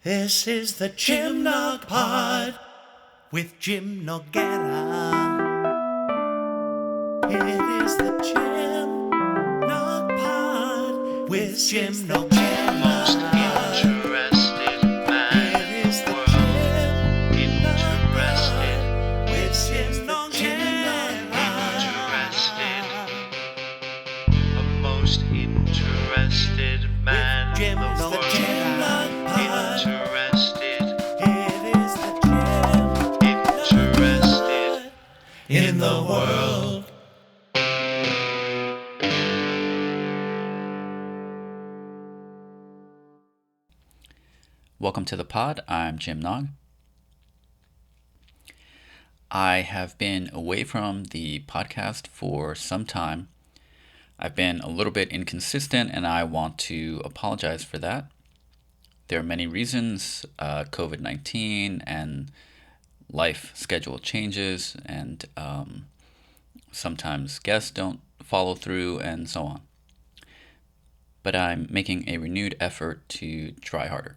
This is the Jim Nog Pod with Jim Nogara. It is the Jim Nog Pod with Jim Nogara. Most interested man It is the in the Jim world. Nog Interested, Pod with Jim Nogara. the most interested man Jim in the Nog world. Pod. Interested, It is the Jim interested. in the world. Welcome to the pod. I'm Jim Nog. I have been away from the podcast for some time. I've been a little bit inconsistent and I want to apologize for that. There are many reasons, COVID-19 and life schedule changes, and sometimes guests don't follow through and so on. But I'm making a renewed effort to try harder.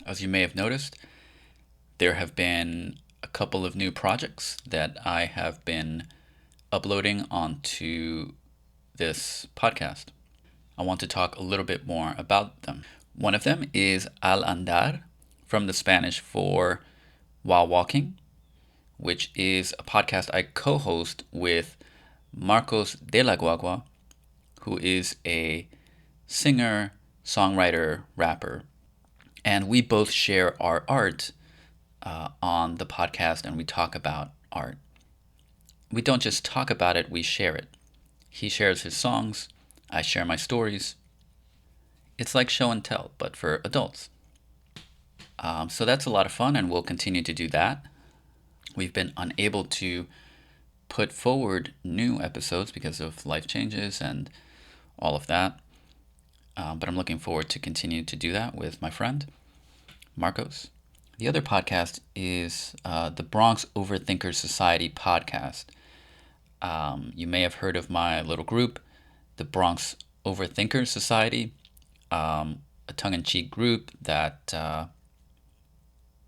As you may have noticed, there have been a couple of new projects that I have been uploading onto this podcast. I want to talk a little bit more about them. One of them is Al Andar, from the Spanish for While Walking, which is a podcast I co-host with Marcos de la Guagua, who is a singer, songwriter, rapper. And we both share our art on the podcast, and we talk about art. We don't just talk about it, we share it. He shares his songs, I share my stories. It's like show and tell, but for adults. So that's a lot of fun, and we'll continue to do that. We've been unable to put forward new episodes because of life changes and all of that. But I'm looking forward to continue to do that with my friend, Marcos. The other podcast is the Bronx Overthinker Society podcast. You may have heard of my little group, the Bronx Overthinker Society, a tongue-in-cheek group that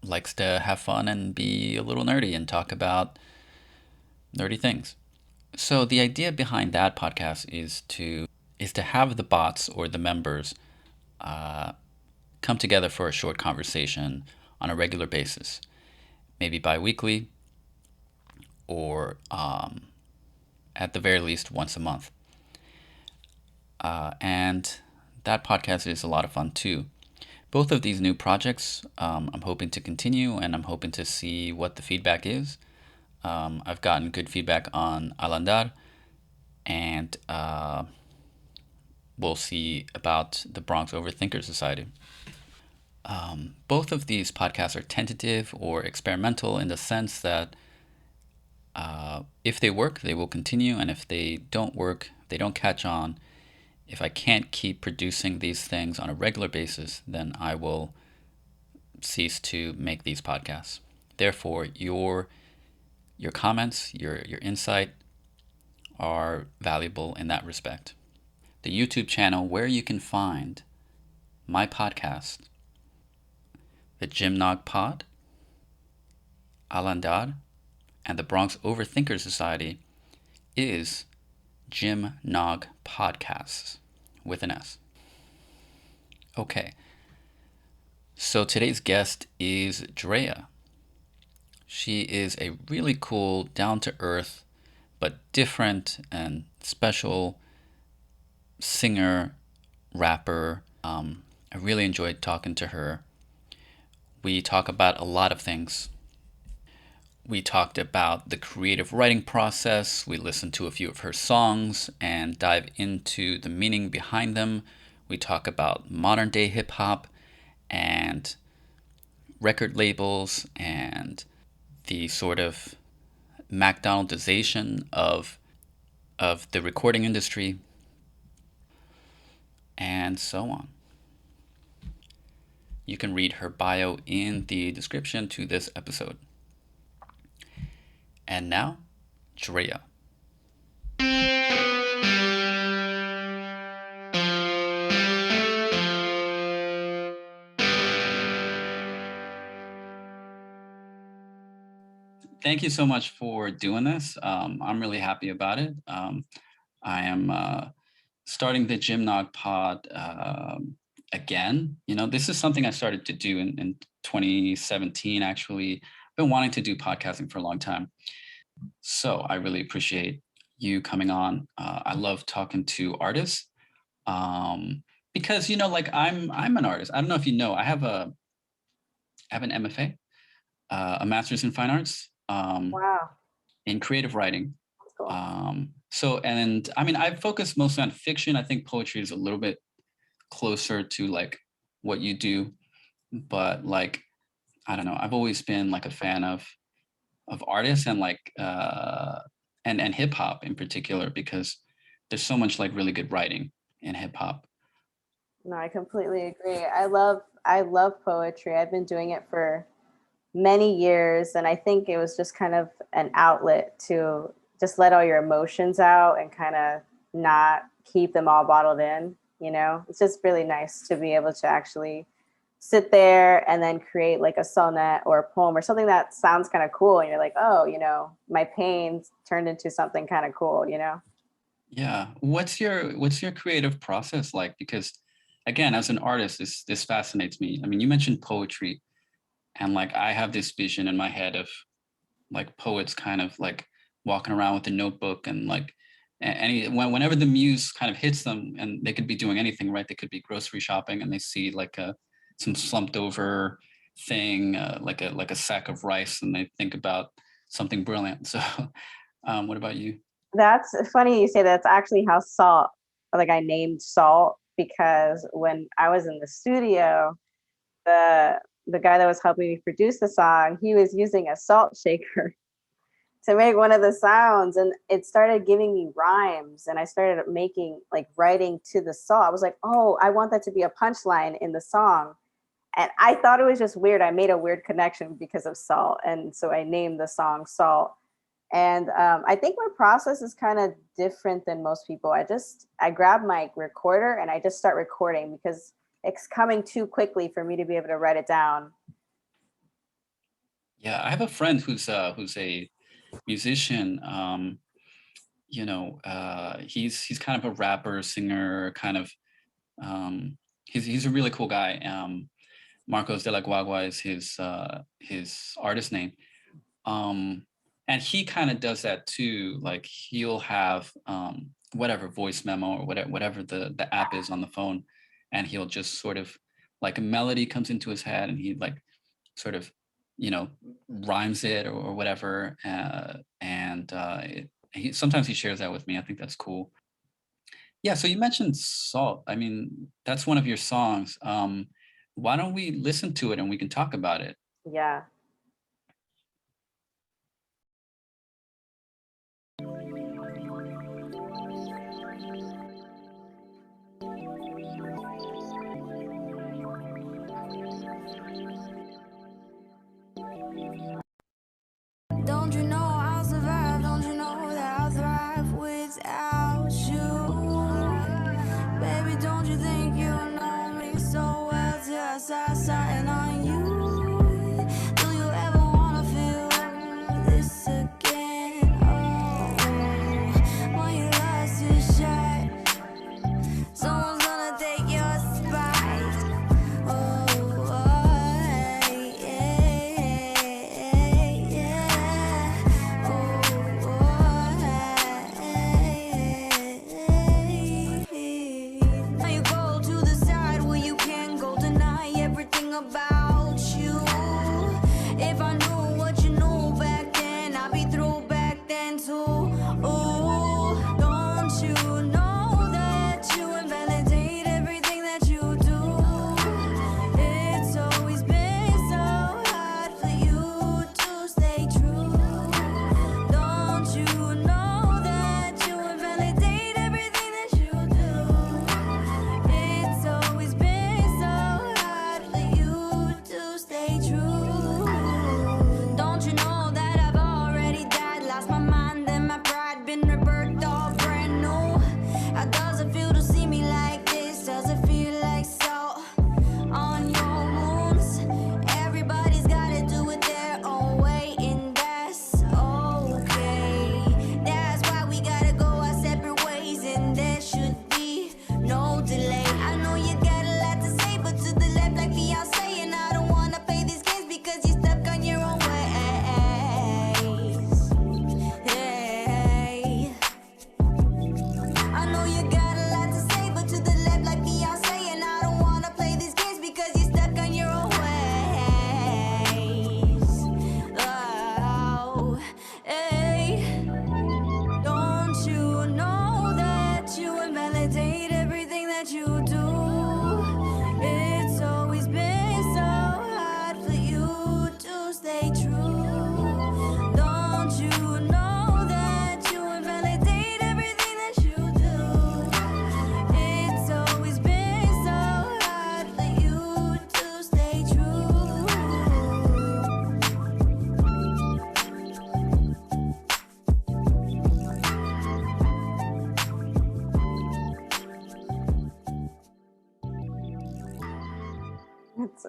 likes to have fun and be a little nerdy and talk about nerdy things. So the idea behind that podcast is to have the bots or the members come together for a short conversation on a regular basis, maybe bi-weekly or at the very least once a month. And that podcast is a lot of fun too. Both of these new projects I'm hoping to continue, and I'm hoping to see what the feedback is. I've gotten good feedback on Al Andar, and we'll see about the Bronx Overthinker Society. Both of these podcasts are tentative or experimental in the sense that if they work, they will continue, and if they don't work, they don't catch on. If I can't keep producing these things on a regular basis, then I will cease to make these podcasts. Therefore, your comments, your insight are valuable in that respect. The YouTube channel where you can find my podcast, the Jim Nog Pod, Al Andar, and the Bronx Overthinker Society is Jim Nog Podcasts with an S. Okay, so today's guest is Draea. She is a really cool, down-to-earth, but different and special singer, rapper. I really enjoyed talking to her. We talk about a lot of things. We talked about the creative writing process. We listened to a few of her songs and dive into the meaning behind them. We talk about modern day hip hop and record labels and the sort of McDonaldization of the recording industry and so on. You can read her bio in the description to this episode. And now, Draea. Thank you so much for doing this. I'm really happy about it. I am starting the Gymnog pod again. This is something I started to do in 2017, actually. I've been wanting to do podcasting for a long time. So I really appreciate you coming on. I love talking to artists because, like I'm an artist. I don't know if you know, I have an MFA, a master's in fine arts. Wow. In creative writing. That's cool. So, and I mean, I've focused mostly on fiction. I think poetry is a little bit closer to like what you do, but like, I don't know, I've always been like a fan of artists and like, and hip hop in particular, because there's so much like really good writing in hip hop. No, I completely agree. I love poetry. I've been doing it for many years, and I think it was just kind of an outlet to just let all your emotions out and kind of not keep them all bottled in. It's just really nice to be able to actually sit there and then create like a sonnet or a poem or something that sounds kind of cool, and you're like, oh, my pain turned into something kind of cool. Yeah. What's your creative process like? Because again, as an artist, this fascinates me. I mean, you mentioned poetry, and like I have this vision in my head of like poets kind of like walking around with a notebook and like whenever the muse kind of hits them, and they could be doing anything, right? They could be grocery shopping and they see like some slumped over thing, like a sack of rice, and they think about something brilliant. So what about you? That's funny you say that. It's actually how Salt, like I named Salt because when I was in the studio, the guy that was helping me produce the song, he was using a salt shaker to make one of the sounds, and it started giving me rhymes, and I started making like writing to the salt. I was like, oh, I want that to be a punchline in the song. And I thought it was just weird. I made a weird connection because of salt, and so I named the song Salt. And I think my process is kind of different than most people. I grab my recorder and I just start recording because it's coming too quickly for me to be able to write it down. Yeah, I have a friend who's a musician. He's kind of a rapper, singer, kind of. He's a really cool guy. Marcos de la Guagua is his artist name. And he kind of does that too. Like he'll have whatever voice memo or whatever the app is on the phone, and he'll just sort of like a melody comes into his head, and he like sort of rhymes it or whatever. Sometimes he shares that with me. I think that's cool. Yeah. So you mentioned Salt. I mean, that's one of your songs. Why don't we listen to it and we can talk about it? Yeah. Don't you know I'll survive? Don't you know that I'll thrive without you? Baby, don't you think you know me so well till I start sighting on you? Do you ever wanna feel this again? Oh, when you lost your shot, someone's gonna take your spot. Oh, now you go to the side where you can't go deny everything about you. If I knew what you knew back then, I'd be through back then too. Ooh, don't you know that you invalidate everything that you do? It's always been so hard for you to stay true. Don't you know that you invalidate everything that you do? It's always been so hard for you to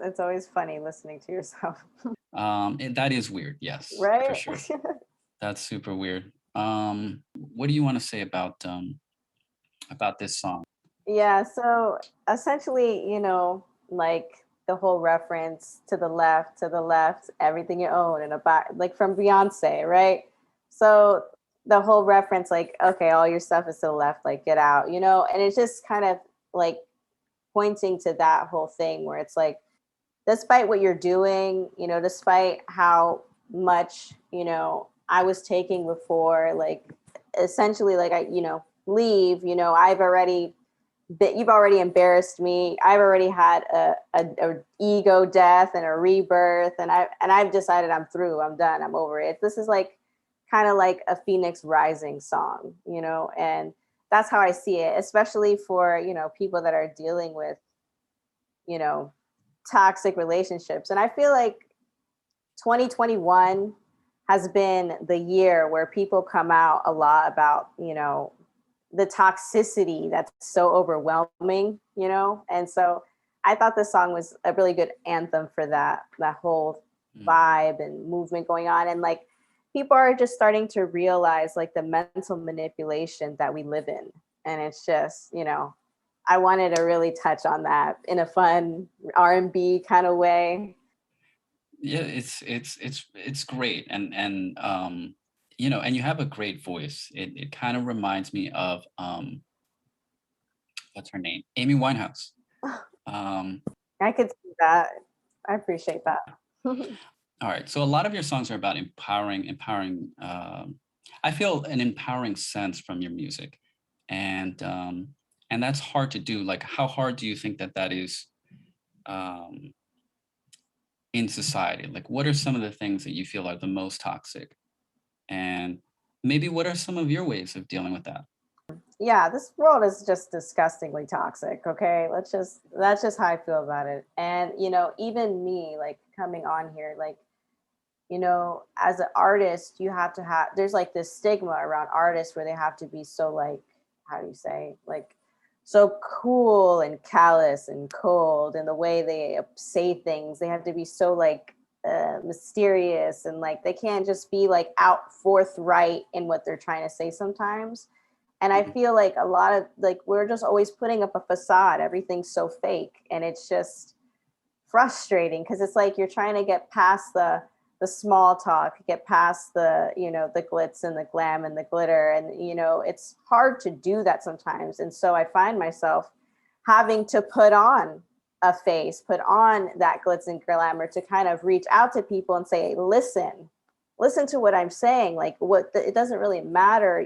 It's always funny listening to yourself. That is weird. Yes, for Right? sure. That's super weird. What do you want to say about this song? Yeah, so essentially, like the whole reference to the left, everything you own and a back, like from Beyonce, right? So the whole reference, like, okay, all your stuff is to the left, like get out, and it's just kind of like pointing to that whole thing where it's like, despite what you're doing, despite how much, I was taking before, like essentially like leave, I've already you've already embarrassed me. I've already had a ego death and a rebirth, and I've decided I'm through. I'm done. I'm over it. This is like kind of like a phoenix rising song, and that's how I see it, especially for people that are dealing with you know toxic relationships. And I feel like 2021 has been the year where people come out a lot about the toxicity that's so overwhelming, and so I thought this song was a really good anthem for that whole vibe and movement going on. And like people are just starting to realize like the mental manipulation that we live in, and it's just I wanted to really touch on that in a fun R&B kind of way. Yeah, it's great, and and you have a great voice. It kind of reminds me of what's her name, Amy Winehouse. Um, I could see that. I appreciate that. all right, so a lot of your songs are about empowering. I feel an empowering sense from your music, and that's hard to do. Like, how hard do you think that is um, in society? Like, what are some of the things that you feel are the most toxic, and maybe what are some of your ways of dealing with that? Yeah, this world is just disgustingly toxic. Okay, that's just how I feel about it. And even me, like coming on here, like as an artist, you have to have. There's like this stigma around artists where they have to be so like, how do you say, like so cool and callous and cold in the way they say things. They have to be so like mysterious, and like they can't just be like out forthright in what they're trying to say sometimes. And I Mhm. feel like a lot of like we're just always putting up a facade. Everything's so fake, and it's just frustrating because it's like you're trying to get past the small talk, get past the the glitz and the glam and the glitter, and it's hard to do that sometimes. And so I find myself having to put on a face, put on that glitz and glamour to kind of reach out to people and say, listen to what I'm saying. Like it doesn't really matter,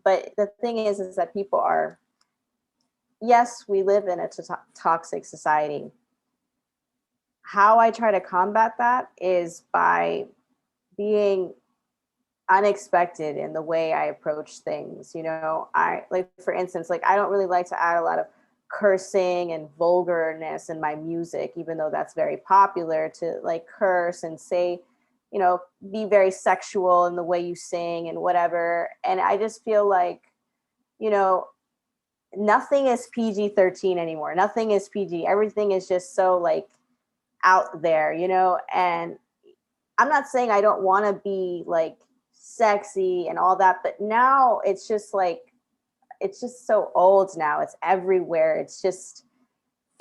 but the thing is that people are, yes, we live in a toxic society. How I try to combat that is by being unexpected in the way I approach things. I like, for instance, like I don't really like to add a lot of cursing and vulgarness in my music, even though that's very popular to like curse and say, be very sexual in the way you sing and whatever. And I just feel like, you know, nothing is PG-13 anymore. Nothing is PG. Everything is just so like out there, and I'm not saying I don't want to be like sexy and all that, but now it's just like, it's just so old now. It's everywhere. It's just,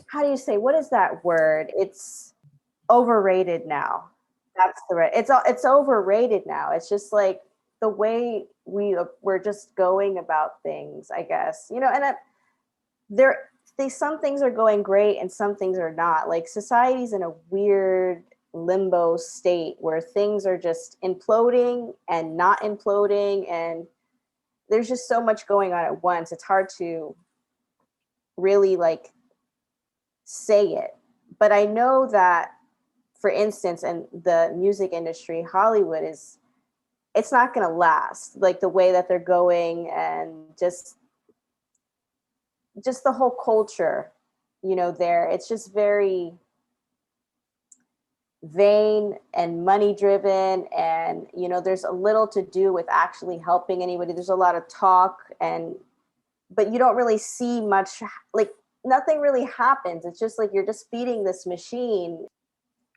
how do you say, what is that word? It's overrated now. That's the right. It's overrated now. It's just like the way we're just going about things, I guess. And there some things are going great and some things are not. Like society's in a weird limbo state where things are just imploding and not imploding, and there's just so much going on at once. It's hard to really like say it. But I know that, for instance, in the music industry, Hollywood it's not going to last like the way that they're going, and just the whole culture, there. It's just very vain and money driven, and there's a little to do with actually helping anybody. There's a lot of talk, but you don't really see much. Like nothing really happens. It's just like you're just feeding this machine.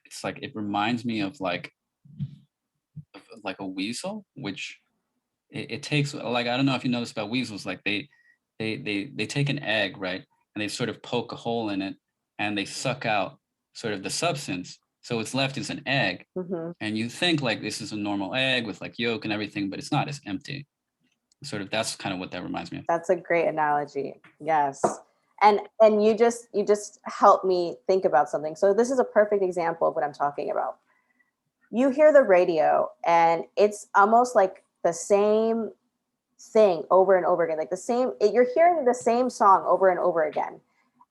It's like, it reminds me of like a weasel, which it takes, like, I don't know if you noticed about weasels, like they take an egg, right, and they sort of poke a hole in it and they suck out sort of the substance, so what's left is an egg. And you think like this is a normal egg with like yolk and everything, but it's not. It's empty. Sort of, that's kind of what that reminds me of. That's a great analogy. Yes. And you just helped me think about something. So this is a perfect example of what I'm talking about. You hear the radio and it's almost like the same thing over and over again, like you're hearing the same song over and over again.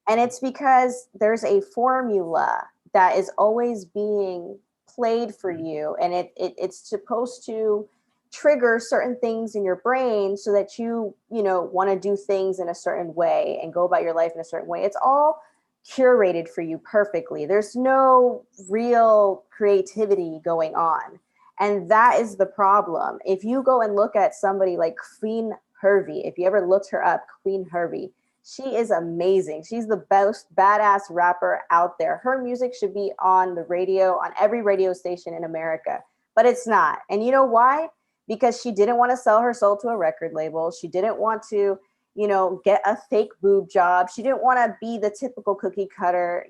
And it's because there's a formula that is always being played for you. And it's supposed to trigger certain things in your brain so that you want to do things in a certain way and go about your life in a certain way. It's all curated for you perfectly. There's no real creativity going on. And that is the problem. If you go and look at somebody like Queen Hervey, if you ever looked her up, Queen Hervey, she is amazing. She's the best badass rapper out there. Her music should be on the radio, on every radio station in America, but it's not. And you know why? Because she didn't want to sell her soul to a record label. She didn't want to, get a fake boob job. She didn't want to be the typical cookie cutter,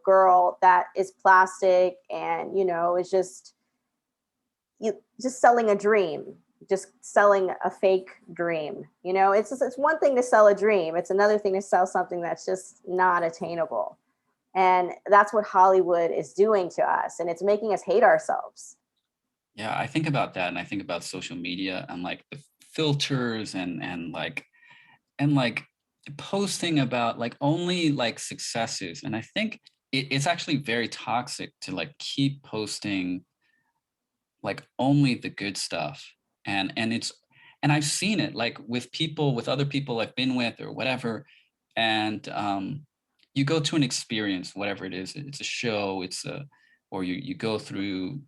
girl that is plastic and, is just selling a dream, just selling a fake dream. It's one thing to sell a dream. It's another thing to sell something that's just not attainable. And that's what Hollywood is doing to us. And it's making us hate ourselves. Yeah, I think about that, and I think about social media and like the filters and like posting about like only like successes. And I think it's actually very toxic to like keep posting like only the good stuff. And I've seen it like with other people I've been with or whatever. And you go to an experience, whatever it is, it's a show, or you go through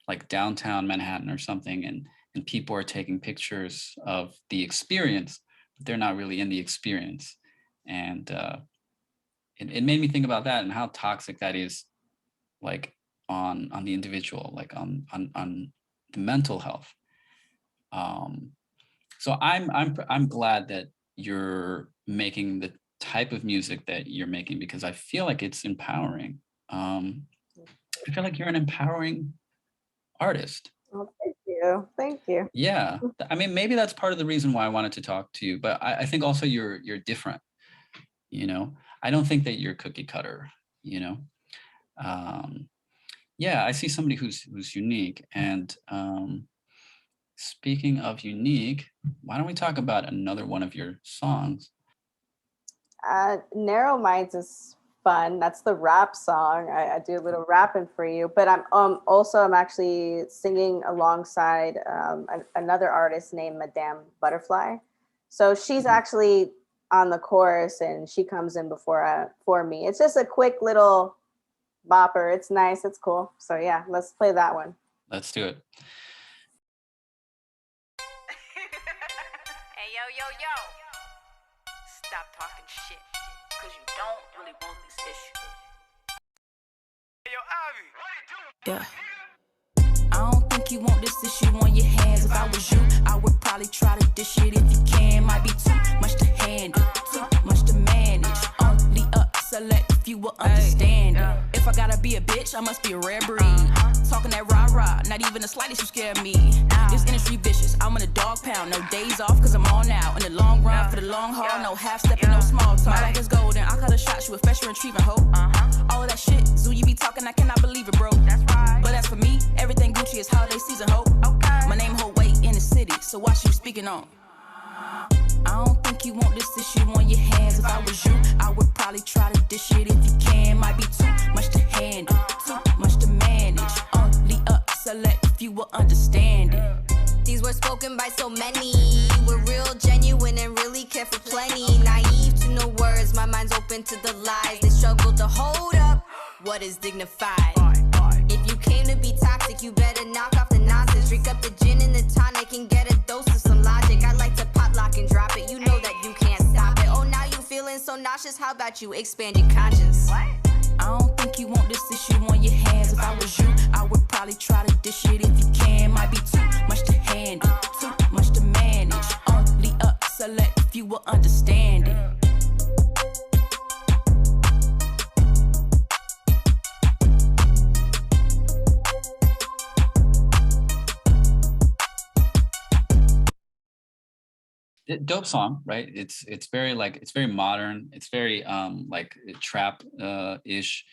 like downtown Manhattan or something, and people are taking pictures of the experience, but they're not really in the experience. And it made me think about that and how toxic that is, like on the individual, like on the mental health. So I'm glad that you're making the type of music that you're making, because I feel like it's empowering. I feel like you're an empowering artist. Oh, thank you. Yeah, I mean, maybe that's part of the reason why I wanted to talk to you, but I think also you're different. I don't think that you're cookie cutter. Yeah, I see somebody who's unique. And speaking of unique, why don't we talk about another one of your songs? Narrow Minds is fun. That's the rap song. I do a little rapping for you, but I'm actually singing alongside another artist named Madame Butterfly. So she's actually on the chorus and she comes in for me. It's just a quick little bopper. It's nice. It's cool. So yeah, let's play that one. Let's do it. Hey, yo. Stop talking shit, because you don't really want this issue. Hey, yo, Ivy. Yeah. I don't think you want this issue on your hands. If I was you, I would probably try to dish it if you can. Might be too much to handle, too much to manage. Only up select if you will understand it. If I gotta be a bitch, I must be a rare breed. Talking that rah-rah, not even the slightest you scare me. This industry vicious, I'm in a dog pound. No days off, cause I'm on now. In the long run, for the long haul, no half-stepping, no small talk. My back is golden, I cut a shot, you a fetch, retrieving hope. All of that shit, zoo you be talking, I cannot believe it, bro. That's right. But as for me, everything Gucci is holiday season hope. Okay. My name hold weight in the city, so watch you speaking on. I don't think you want this issue on your hands. If I was you, I would probably try to dish it if you can. Might be too much to handle, too much to manage. Only up select if you will understand it. These words spoken by so many. We're real, genuine, and really care for plenty. Naive to no words, my mind's open to the lies. They struggle to hold up what is dignified. If you came to be toxic, you better knock off the nonsense. Drink up the gin and the tonic and get a dose of some logic. I like to pop, lock, and drop it. You know that you can't stop it. Oh, now you feeling so nauseous. nauseous. How about you expand your conscience? What? I don't think you want this issue on your hands. If I was you, I would probably try to dish it if you can. Might be too much to handle, too much to manage. Only a select few will understand it. Dope song, right? It's very like, it's very modern. It's very like trap ish.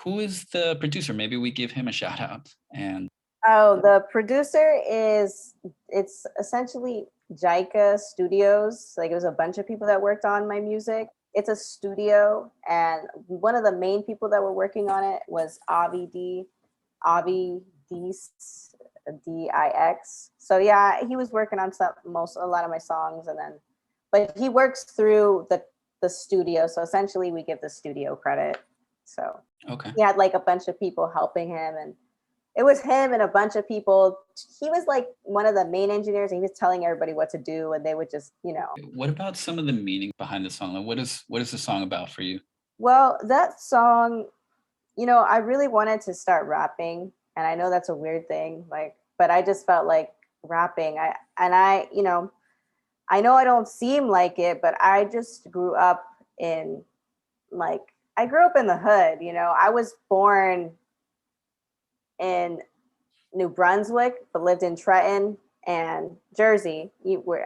Who is the producer? Maybe we give him a shout out. And Oh, the producer it's essentially Jaika Studios. Like, it was a bunch of people that worked on my music. It's a studio, and one of the main people that were working on it was Avi Dix. Dix. So yeah, he was working on a lot of my songs, and then, but he works through the studio. So essentially, we give the studio credit. So okay, he had like a bunch of people helping him, and it was him and a bunch of people. He was like one of the main engineers, and he was telling everybody what to do, and they would just, what about some of the meaning behind the song? Like, what is the song about for you? Well, that song, I really wanted to start rapping, and I know that's a weird thing, like, but I just felt like rapping. I know I don't seem like it, but I just grew up in I grew up in the hood. I was born in New Brunswick, but lived in Trenton and Jersey.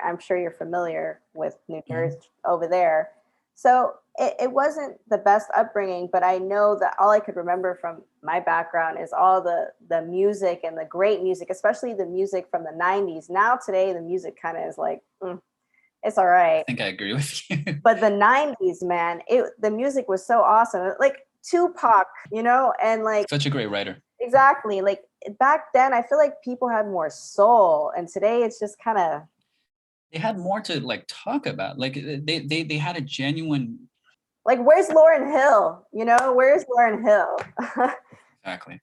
I'm sure you're familiar with New Jersey over there. So it wasn't the best upbringing, but I know that all I could remember from my background is all the music and the great music, especially the music from the 90s. Now today, the music kind of is like, it's all right. I think I agree with you. But the 90s, man, the music was so awesome. Like Tupac, and like Such a great writer. Exactly. Like back then, I feel like people had more soul, and today it's just kind of. They had more to like talk about. Like they had a genuine. Like, where's Lauryn Hill? Where's Lauryn Hill? Exactly.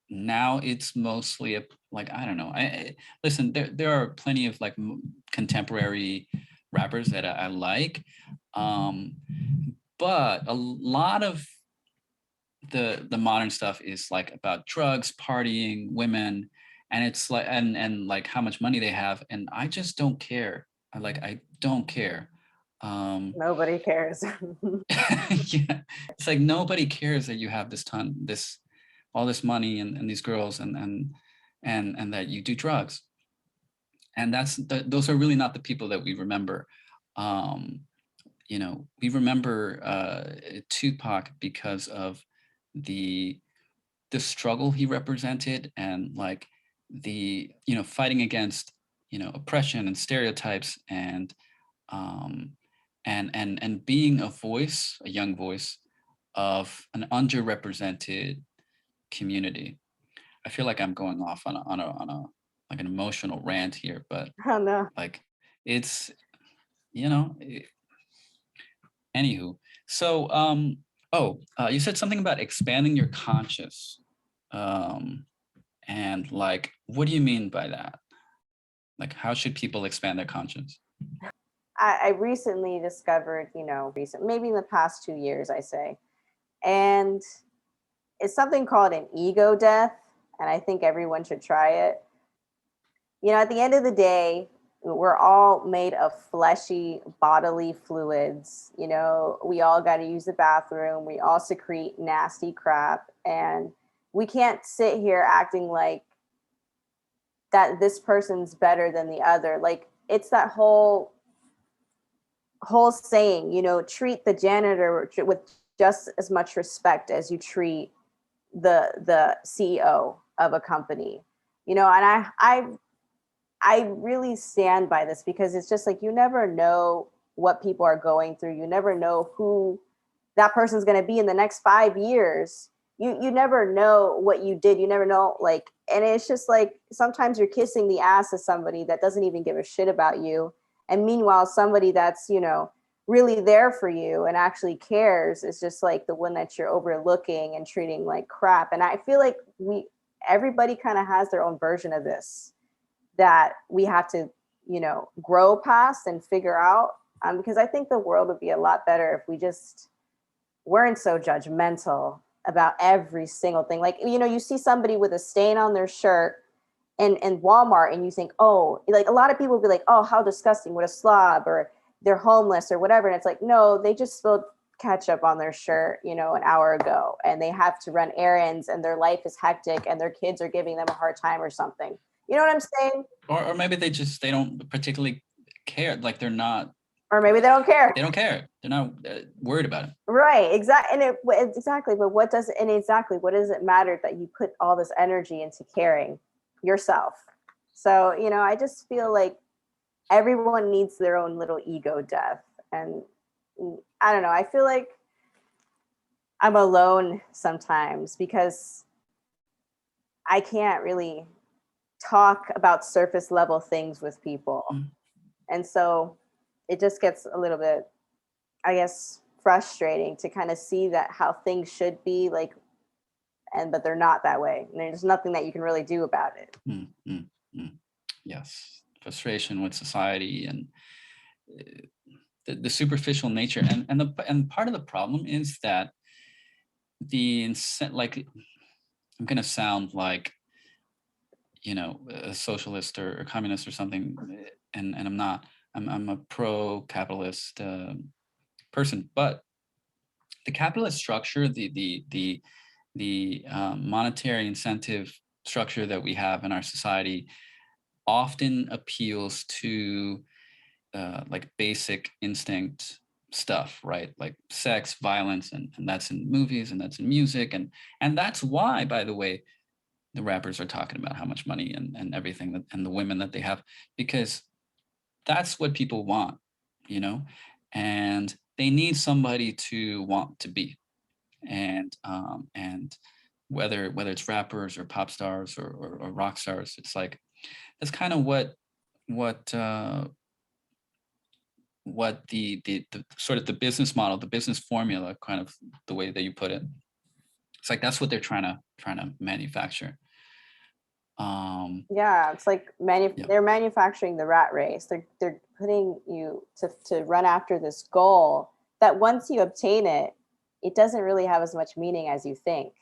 Now it's mostly like, I don't know. Listen, there are plenty of like contemporary rappers that I like, but a lot of the modern stuff is like about drugs, partying, women, and it's like and like how much money they have, and I just don't care. I don't care. Nobody cares. Yeah, it's like nobody cares that you have all this money and these girls and that you do drugs, and those are really not the people that we remember. We remember Tupac because of the struggle he represented, and like the fighting against oppression and stereotypes, and being a young voice of an underrepresented community. I feel like I'm going off on a like an emotional rant here, but Oh no. like it's anywho. So you said something about expanding your conscious, and like, what do you mean by that? Like, how should people expand their conscience? I recently discovered, maybe in the past 2 years, I say, and it's something called an ego death, and I think everyone should try it. At the end of the day, we're all made of fleshy bodily fluids. We all got to use the bathroom. We all secrete nasty crap, and we can't sit here acting like that this person's better than the other. Like, it's that whole saying, treat the janitor with just as much respect as you treat the CEO of a company. And I really stand by this, because it's just like, you never know what people are going through. You never know who that person's going to be in the next 5 years. You never know what you did. You never know, like, and it's just like, sometimes you're kissing the ass of somebody that doesn't even give a shit about you. And meanwhile, somebody that's, really there for you and actually cares is just like the one that you're overlooking and treating like crap. And I feel like everybody kind of has their own version of this that we have to, grow past and figure out. Because I think the world would be a lot better if we just weren't so judgmental about every single thing. Like, you know, you see somebody with a stain on their shirt in Walmart and you think, oh, like a lot of people will be like, oh, how disgusting, what a slob, or they're homeless or whatever. And it's like, no, they just spilled ketchup on their shirt, you know, an hour ago, and they have to run errands and their life is hectic and their kids are giving them a hard time or something. You know what I'm saying? Or maybe they don't particularly care. Like they're not. Or maybe they don't care. They don't care. They're not worried about it. Right. Exactly. And exactly. But what does it matter that you put all this energy into caring yourself? So, you know, I just feel like everyone needs their own little ego death. And I don't know. I feel like I'm alone sometimes because I can't really talk about surface level things with people. And so it just gets a little bit, I guess, frustrating to kind of see that how things should be like, but they're not that way. And there's nothing that you can really do about it. Yes. Frustration with society and the superficial nature. And part of the problem is that like, I'm going to sound like, you know, a socialist or communist or something, and I'm not. I'm a pro-capitalist person, but the capitalist structure, the monetary incentive structure that we have in our society, often appeals to like basic instinct stuff, right? Like sex, violence, and that's in movies and that's in music, and that's why, by the way, the rappers are talking about how much money and everything that, and the women that they have, because that's what people want, you know, and they need somebody to want to be. And whether it's rappers or pop stars or rock stars, it's like that's kind of what the sort of the business model, the business formula, kind of the way that you put it. It's like that's what they're trying to manufacture. Yeah, it's like they're manufacturing the rat race. They're putting you to run after this goal that once you obtain it, it doesn't really have as much meaning as you think.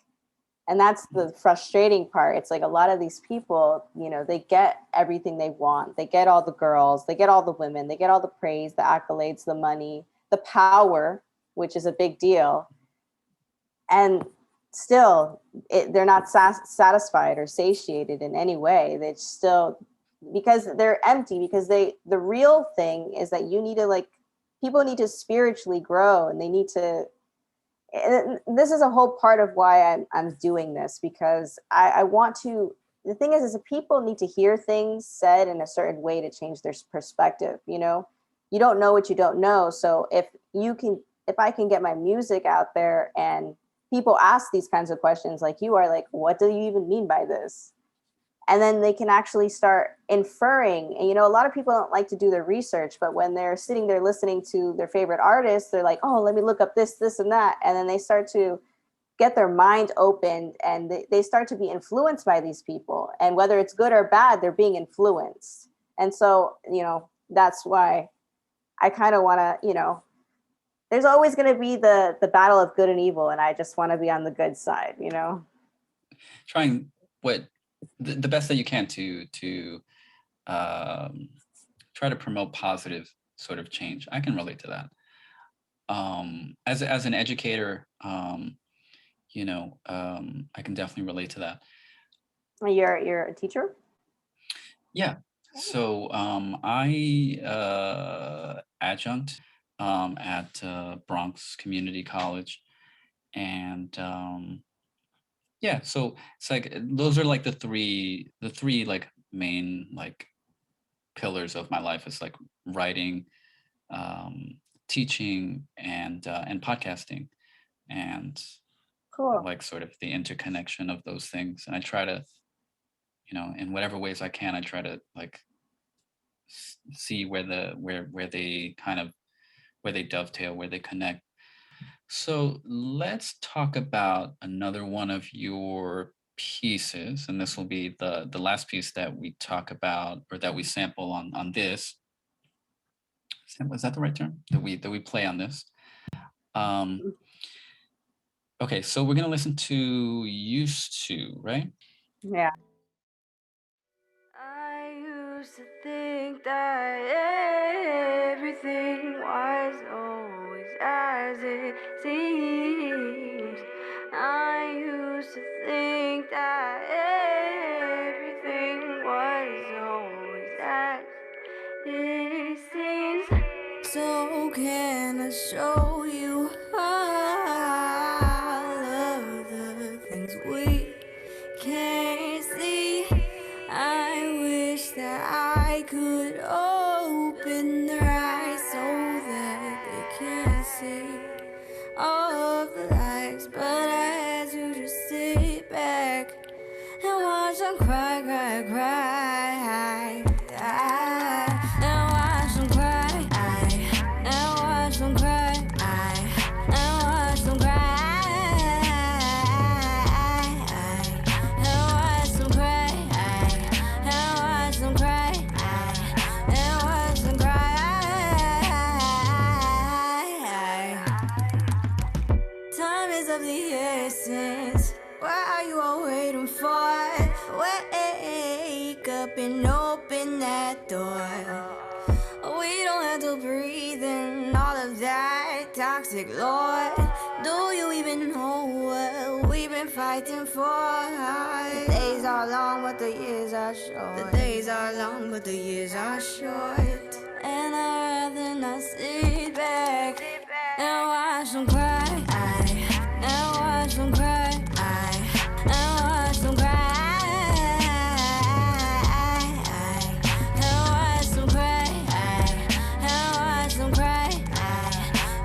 And that's the frustrating part. It's like a lot of these people, you know, they get everything they want. They get all the girls, they get all the women, they get all the praise, the accolades, the money, the power, which is a big deal. And still, they're not satisfied or satiated in any way. They still, because they're empty, because the real thing is that you need to, like, people need to spiritually grow, and they need to, and this is a whole part of why I'm doing this, because I want to, the thing is that people need to hear things said in a certain way to change their perspective. You know, you don't know what you don't know. So if I can get my music out there and people ask these kinds of questions like you are, like, what do you even mean by this? And then they can actually start inferring. And, you know, a lot of people don't like to do their research, but when they're sitting there listening to their favorite artists, they're like, oh, let me look up this, and that. And then they start to get their mind opened, and they start to be influenced by these people. And whether it's good or bad, they're being influenced. And so, you know, that's why I kind of want to, you know, there's always going to be the battle of good and evil, and I just want to be on the good side, you know. Trying the best that you can to try to promote positive sort of change. I can relate to that. As an educator, you know, I can definitely relate to that. You're a teacher? Yeah. So I adjunct at Bronx Community College, and yeah, so it's like those are like the three like main like pillars of my life. It's like writing, teaching, and podcasting, and Cool. like sort of the interconnection of those things. And I try to, you know, in whatever ways I can, I try to like see where they kind of, where they dovetail, where they connect. So let's talk about another one of your pieces, and this will be the last piece that we talk about or that we sample on this. Was that the right term that we play on this? Okay, so we're gonna listen to "Used to," right? Yeah. I used to think that everything was always as it seems. I used to think that everything was always as it seems. So can I show you all of the things we can't see? I wish that I could open their eyes so that they can see all of the lies, but I had to just sit back and watch them cry, cry, cry. And watch them cry. And watch them cry. And watch them cry. And watch them cry. And watch them cry. And watch them cry. Time is of the essence. What are you all waiting for? Wake up and open that door. We don't have to breathe in all of that toxic lore. Do you even know what we've been fighting for? The days are long, but the years are short. The days are long, but the years are short. And I'd rather not sit back and watch them cry. And watch them cry. And watch them cry. And watch them cry. And watch them cry.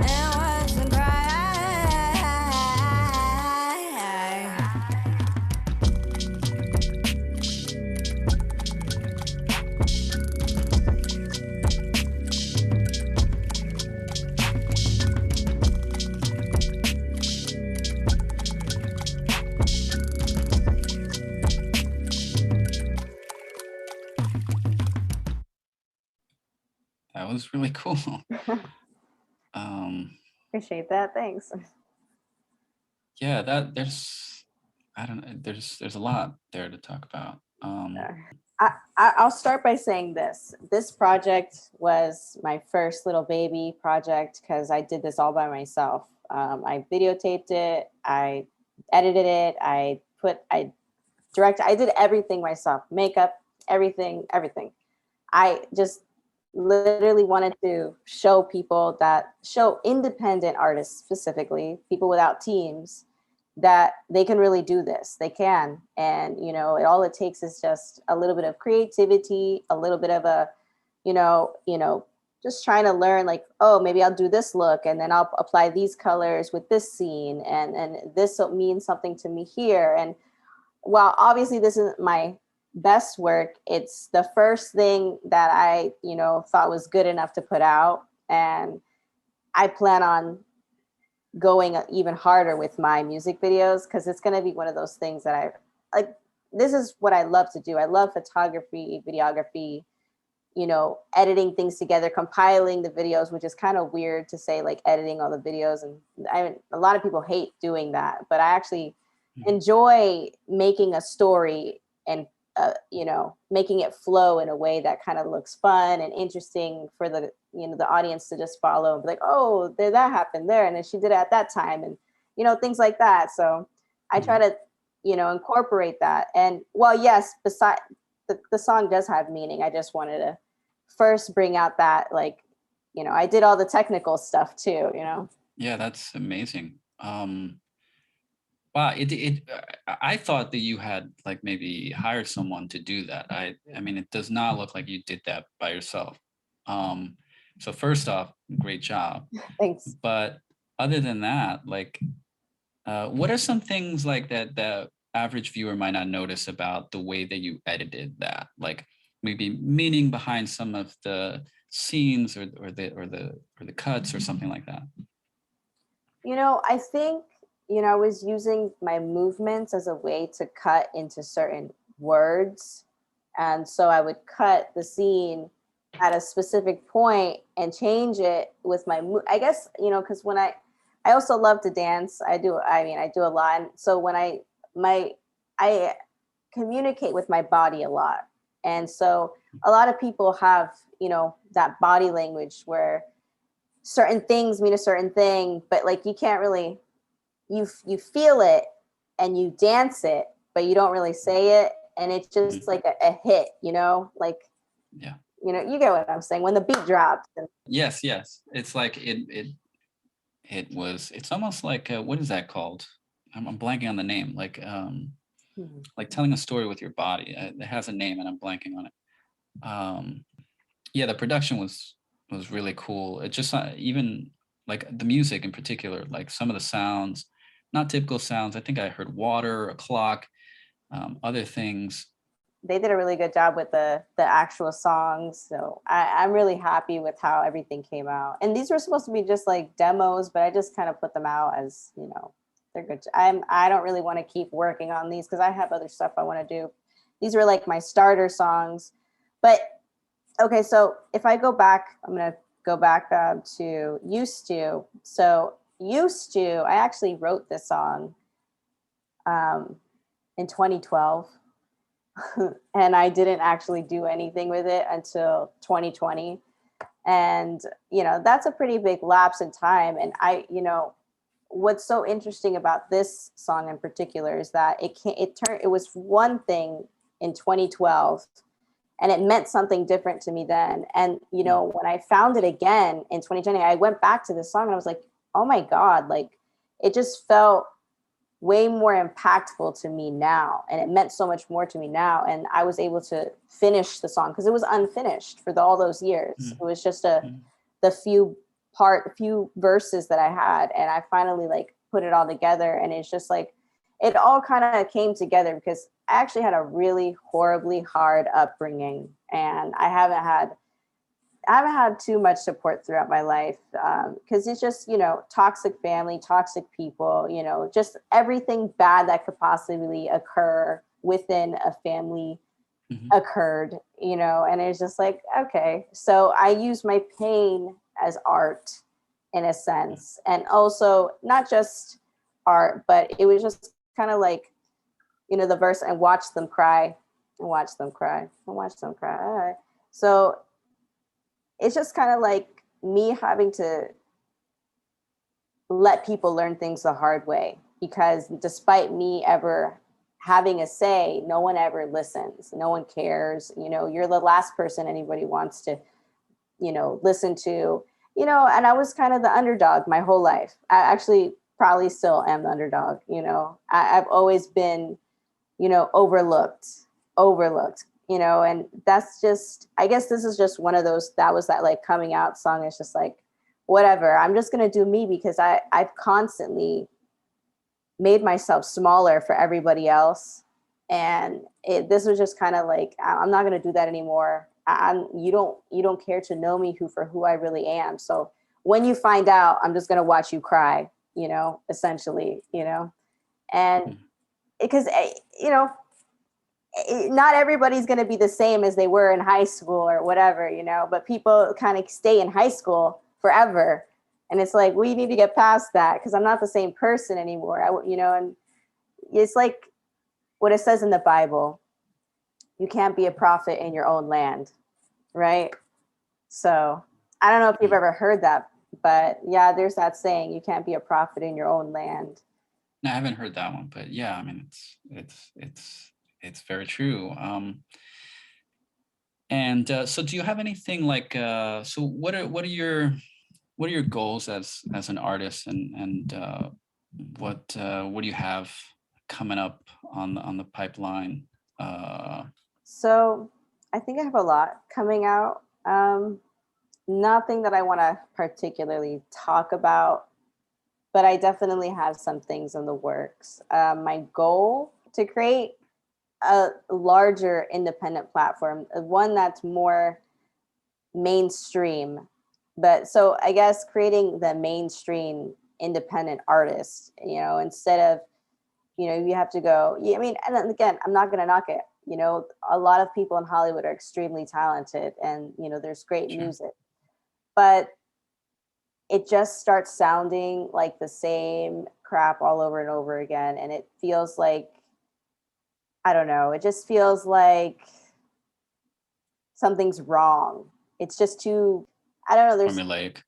And watch them cry. That was really cool. Appreciate that. Thanks. Yeah, there's I don't know, there's a lot there to talk about. I'll start by saying this. This project was my first little baby project because I did this all by myself. I videotaped it, I edited it, I directed, I did everything myself, makeup, everything. I just literally wanted to show independent artists, specifically people without teams, that they can really do this. They can. And, all it takes is just a little bit of creativity, a little bit of just trying to learn, like, oh, maybe I'll do this look and then I'll apply these colors with this scene. And this means something to me here. And while obviously this isn't my best work, it's the first thing that I, thought was good enough to put out. And I plan on going even harder with my music videos, because it's going to be one of those things that I like. This is what I love to do. I love photography, videography, editing things together, compiling the videos, which is kind of weird to say, like editing all the videos. And a lot of people hate doing that, but I actually enjoy making a story and making it flow in a way that kind of looks fun and interesting for the audience to just follow and be like, oh, that happened there, and then she did it at that time, and things like that. So I try to incorporate that. And well, yes, besides the song does have meaning, I just wanted to first bring out that, like, I did all the technical stuff too. Yeah, that's amazing. Wow, I thought that you had like maybe hired someone to do that. I mean, it does not look like you did that by yourself. So first off, great job. Thanks. But other than that, like, what are some things like that the average viewer might not notice about the way that you edited that? Like maybe meaning behind some of the scenes or the cuts or something like that. I think I was using my movements as a way to cut into certain words. And so I would cut the scene at a specific point and change it with my mood. I guess, you know, because when I also love to dance. I do a lot. And so when I communicate with my body a lot. And so a lot of people have, you know, that body language where certain things mean a certain thing, but like you can't really, you feel it and you dance it, but you don't really say it. And it's just like a hit, you know, like, Yeah. you know, you get what I'm saying when the beat drops. And Yes. It's like it's almost like what is that called? I'm blanking on the name. Like telling a story with your body. It has a name and I'm blanking on it. Yeah, the production was really cool. It just even like the music in particular, like some of the sounds, not typical sounds. I think I heard water, a clock, other things. they did a really good job with the actual songs. So I'm really happy with how everything came out. And these were supposed to be just like demos, but I just kind of put them out as, you know, they're good. I don't really want to keep working on these because I have other stuff I want to do. These were like my starter songs. But okay, so if I go back, I'm gonna go back to Used To. So Used To, I actually wrote this song in 2012. And I didn't actually do anything with it until 2020. And, you know, that's a pretty big lapse in time. And you know, what's so interesting about this song in particular is that it was one thing in 2012 and it meant something different to me then. And, you know, when I found it again in 2020, I went back to this song and I was like, oh my God, like it just felt way more impactful to me now. And it meant so much more to me now. And I was able to finish the song because it was unfinished for all those years. It was just the few verses that I had. And I finally like put it all together. And it's just like, it all kind of came together because I actually had a really horribly hard upbringing. And I haven't had too much support throughout my life because it's just, you know, toxic family, toxic people, you know, just everything bad that could possibly occur within a family occurred, you know, and it's just like, okay. So I use my pain as art in a sense. And also not just art, but it was just kind of like, you know, the verse, and watch them cry and watch them cry and watch them cry. All right. So it's just kind of like me having to let people learn things the hard way, because despite me ever having a say, no one ever listens. No one cares. You know, you're the last person anybody wants to, you know, listen to, you know, and I was kind of the underdog my whole life. I actually probably still am the underdog. You know, I've always been, you know, overlooked, you know, and that's just, I guess this is just one of those, that was that like coming out song. It's just like, whatever, I'm just going to do me, because I've constantly made myself smaller for everybody else. And this was just kind of like, I'm not going to do that anymore. You don't care to know me for who I really am. So when you find out, I'm just going to watch you cry, you know, essentially, you know, and because, you know, not everybody's going to be the same as they were in high school or whatever, you know, but people kind of stay in high school forever. And it's like, we need to get past that, because I'm not the same person anymore. You know, and it's like what it says in the Bible, you can't be a prophet in your own land. Right. So I don't know if you've ever heard that, but yeah, there's that saying, you can't be a prophet in your own land. No, I haven't heard that one, but yeah, I mean, it's very true. And so do you have anything like, so what are your goals as an artist, and what do you have coming up on the pipeline? So I think I have a lot coming out. Nothing that I want to particularly talk about, but I definitely have some things in the works. My goal to create a larger independent platform, one that's more mainstream. But so I guess creating the mainstream independent artist, you know, instead of, you know, you have to go, yeah, I mean, and then again, I'm not going to knock it. you know, a lot of people in Hollywood are extremely talented, and you know, there's great Sure. music, but it just starts sounding like the same crap all over and over again, and it feels like, I don't know, it just feels like something's wrong. It's just too, I don't know, there's, Formulaic.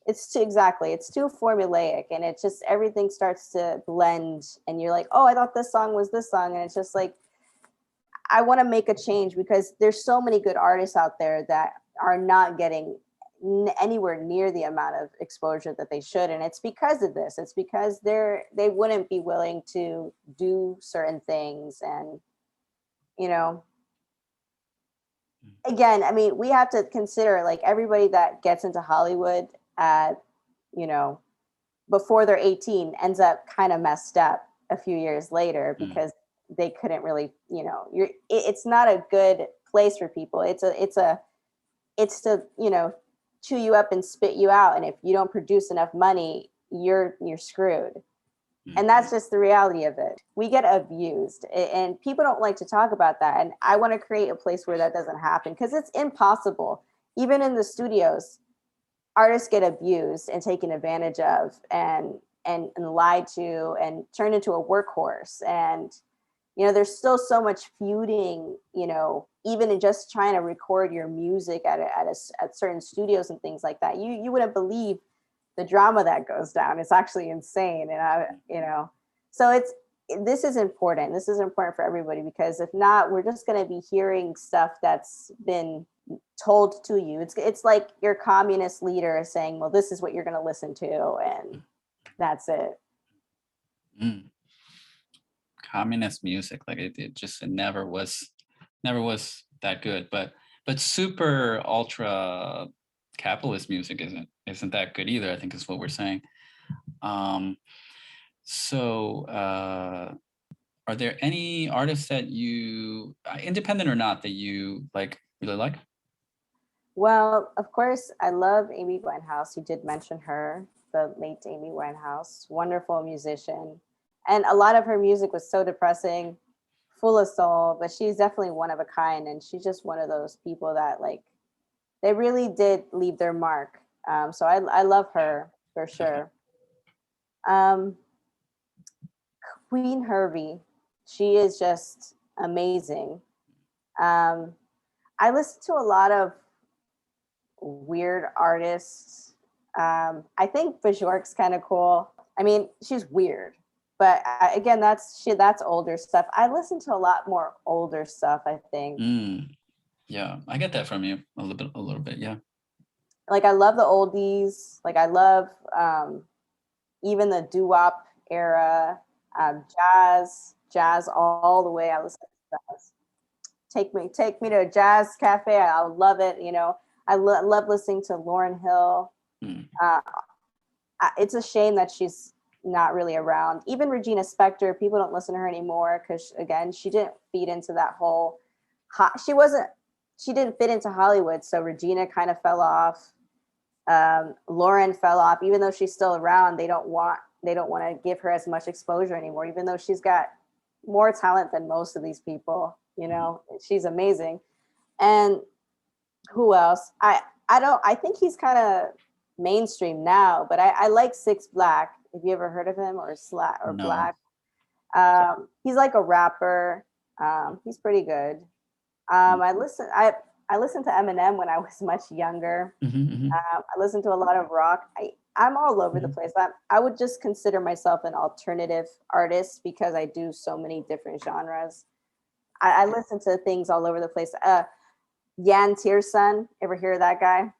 it's too, exactly, it's too formulaic, and it just, everything starts to blend, and you're like, oh, I thought this song was this song, and it's just like, I want to make a change because there's so many good artists out there that are not getting anywhere near the amount of exposure that they should, and it's because of this. It's because they wouldn't be willing to do certain things, and you know, again, I mean, we have to consider like everybody that gets into Hollywood at, you know, before they're 18 ends up kind of messed up a few years later because they couldn't really, you know, it's not a good place for people. It's to, you know, chew you up and spit you out. And if you don't produce enough money, you're screwed. And that's just the reality of it. We get abused, and people don't like to talk about that. And I want to create a place where that doesn't happen because it's impossible. Even in the studios, artists get abused and taken advantage of, and lied to, and turned into a workhorse. And you know, there's still so much feuding, you know, even in just trying to record your music at certain studios and things like that. You wouldn't believe the drama that goes down. It's actually insane. And you know, so this is important. This is important for everybody, because if not, we're just going to be hearing stuff that's been told to you. It's like your communist leader is saying, well, this is what you're going to listen to, and that's it. Communist music, like it never was that good, but super ultra capitalist music isn't that good either, I think is what we're saying. So are there any artists that you, independent or not, that you like really like? Well, of course, I love Amy Winehouse. You did mention her, the late Amy Winehouse, wonderful musician. And a lot of her music was so depressing, full of soul, but she's definitely one of a kind. And she's just one of those people that, like, they really did leave their mark. So I love her for sure. Queen Herbie, she is just amazing. I listen to a lot of weird artists. I think Bjork's kind of cool. I mean, she's weird, but again, that's older stuff. I listen to a lot more older stuff, I think. Yeah, I get that from you a little bit. Yeah. Like I love the oldies. Like I love even the doo-wop era, jazz all the way. I listen to jazz. Take me to a jazz cafe. I love it. You know, I love listening to Lauryn Hill. It's a shame that she's not really around. Even Regina Spektor, people don't listen to her anymore because, again, she didn't feed into that whole. She didn't fit into Hollywood, so Regina kind of fell off. Lauren fell off, even though she's still around. They don't want to give her as much exposure anymore, even though she's got more talent than most of these people. You know, she's amazing. And who else? I think he's kind of mainstream now, but I like Six Black. Have you ever heard of him, or No. Black? He's like a rapper. He's pretty good. I listened to Eminem when I was much younger. I listened to a lot of rock. I'm all over the place. I would just consider myself an alternative artist because I do so many different genres. I listen to things all over the place. Jan Tiersen, ever hear of that guy?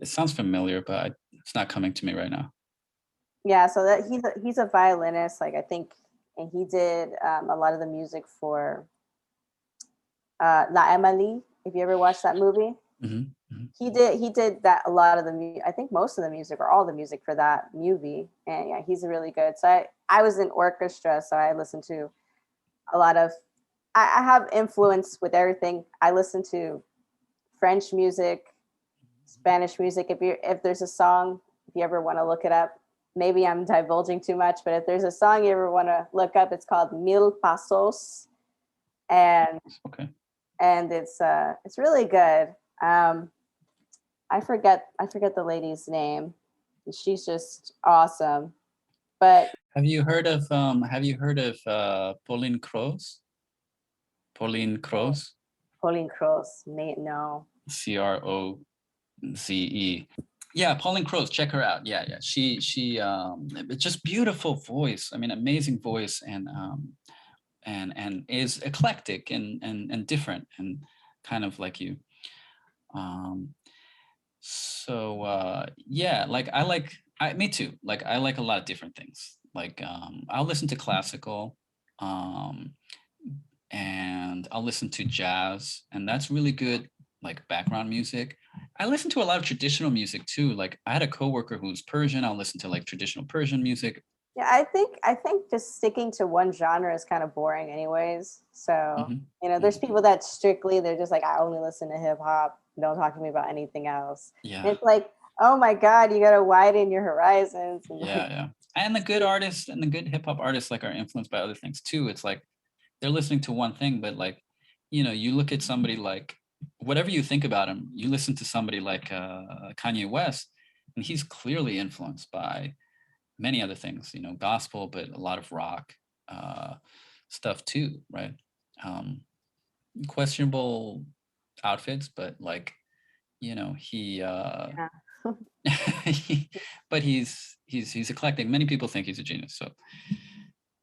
It sounds familiar, but it's not coming to me right now. Yeah, so that he's a violinist, like I think, and he did a lot of the music for La Emily. If you ever watched that movie, he did that, a lot of the I think most of the music or all the music for that movie, and yeah, he's really good. So I was in orchestra, so I listened to a lot of. I have influence with everything. I listen to French music, Spanish music. If there's a song, if you ever want to look it up, maybe I'm divulging too much, but if there's a song you ever want to look up, it's called Mil Pasos. and Okay. it's really good. I forget the lady's name. She's just awesome. But Have you heard of Pauline Croze? Pauline Croze? Pauline Cross, no. Croze. Yeah, Pauline Croze, check her out. Yeah, yeah. She just beautiful voice. I mean, amazing voice, and is eclectic and different and kind of like you. Um yeah, like me too. Like I like a lot of different things. Like I'll listen to classical, um and I'll listen to jazz, and that's really good, like background music. I listen to a lot of traditional music too. Like I had a coworker who's Persian. I'll listen to like traditional Persian music. Yeah, I think just sticking to one genre is kind of boring anyways. So, Hmm. there's people that strictly they're just like, I only listen to hip hop. Don't talk to me about anything else. And Yeah, it's like, oh my God, you gotta widen your horizons and yeah, yeah. And the good artists and the good hip hop artists like are influenced by other things too. It's like they're listening to one thing, but like, you look at somebody like whatever you think about him, you listen to somebody like Kanye West, and he's clearly influenced by many other things, gospel, but a lot of rock uh, stuff too, right? Um, Questionable outfits, but like, he, yeah. but he's eclectic. Many people think he's a genius, so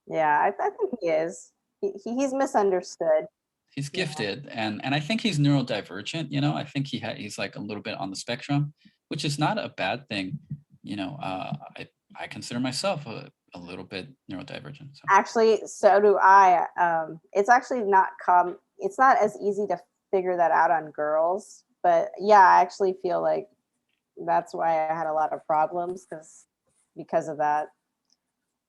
Yeah, I think he is. He's misunderstood. he's Yeah. gifted, and I think he's neurodivergent. I think he's like a little bit on the spectrum, which is not a bad thing. I consider myself a little bit neurodivergent. So. Actually, so do I. It's actually it's not as easy to figure that out on girls. But yeah, I actually feel like that's why I had a lot of problems because of that.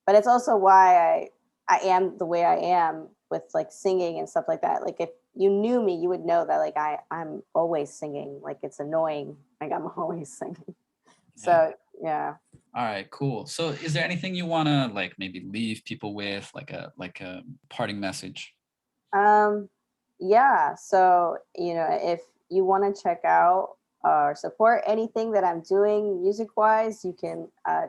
But it's also why I am the way I am with like singing and stuff like that. Like if you knew me, you would know that like I'm always singing. Like it's annoying. Like I'm always singing. Yeah. So yeah. All right, cool. So is there anything you want to like maybe leave people with, like a parting message? Um, yeah. So, if you want to check out or support anything that I'm doing music wise, you can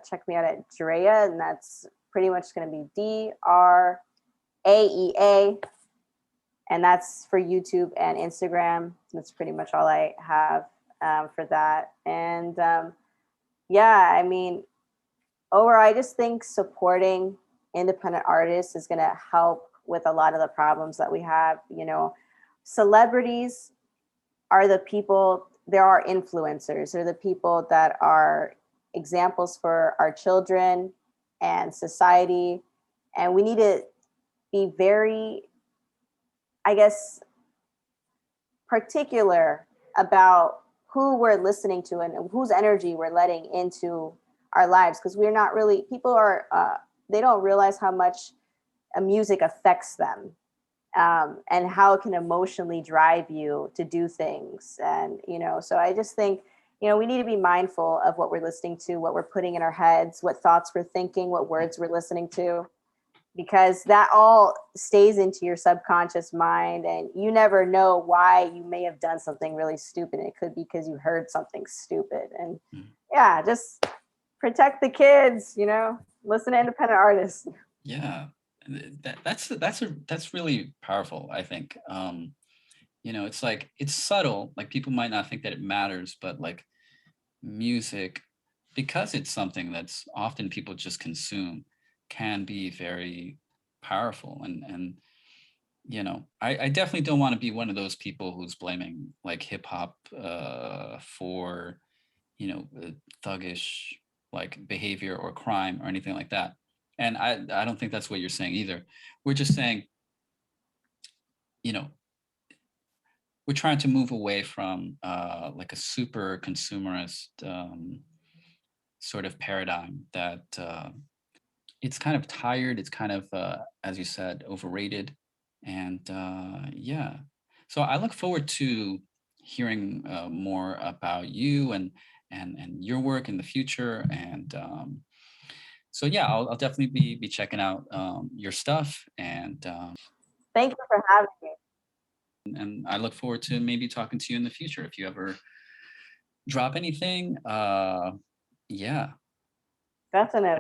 check me out at Draea, and that's pretty much going to be Draea, and that's for YouTube and Instagram. That's pretty much all I have for that. And yeah, I mean, overall, I just think supporting independent artists is going to help with a lot of the problems that we have. Celebrities are the people, there are influencers, they're the people that are examples for our children and society. And we need to be very, I guess, particular about who we're listening to and whose energy we're letting into our lives, because we're not really, people are they don't realize how much music affects them, and how it can emotionally drive you to do things. And so I just think we need to be mindful of what we're listening to, what we're putting in our heads, what thoughts we're thinking, what words we're listening to, because that all stays into your subconscious mind, and you never know why you may have done something really stupid. It could be because you heard something stupid. And yeah, just protect the kids, listen to independent artists. Yeah, that's really powerful, I think. It's like it's subtle, like people might not think that it matters, but like music, because it's something that's often people just consume, can be very powerful. And I definitely don't want to be one of those people who's blaming like hip hop for thuggish like behavior or crime or anything like that. And I don't think that's what you're saying either. We're just saying, you know, we're trying to move away from like a super consumerist sort of paradigm that it's kind of tired. It's kind of, as you said, overrated. And yeah, so I look forward to hearing more about you and your work in the future. And so yeah, I'll definitely be checking out your stuff. And Thank you for having me. And I look forward to maybe talking to you in the future if you ever drop anything. Yeah. Definitely.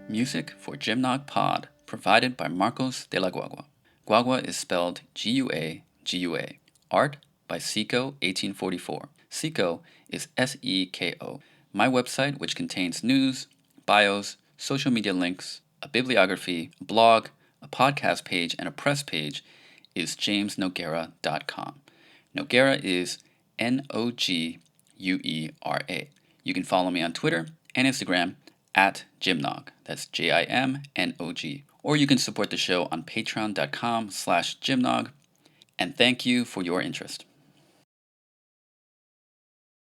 Music for Gymnog Pod, provided by Marcos de la Guagua. Guagua is spelled G-U-A-G-U-A. Art by Seco1844. Seco is S-E-K-O. My website, which contains news, bios, social media links, a bibliography, a blog, a podcast page, and a press page, is jamesnoguera.com. Noguera is N-O-G-U-E-R-A. You can follow me on Twitter and Instagram at Gymnog. That's J-I-M-N-O-G. Or you can support the show on patreon.com/Gymnog. And thank you for your interest.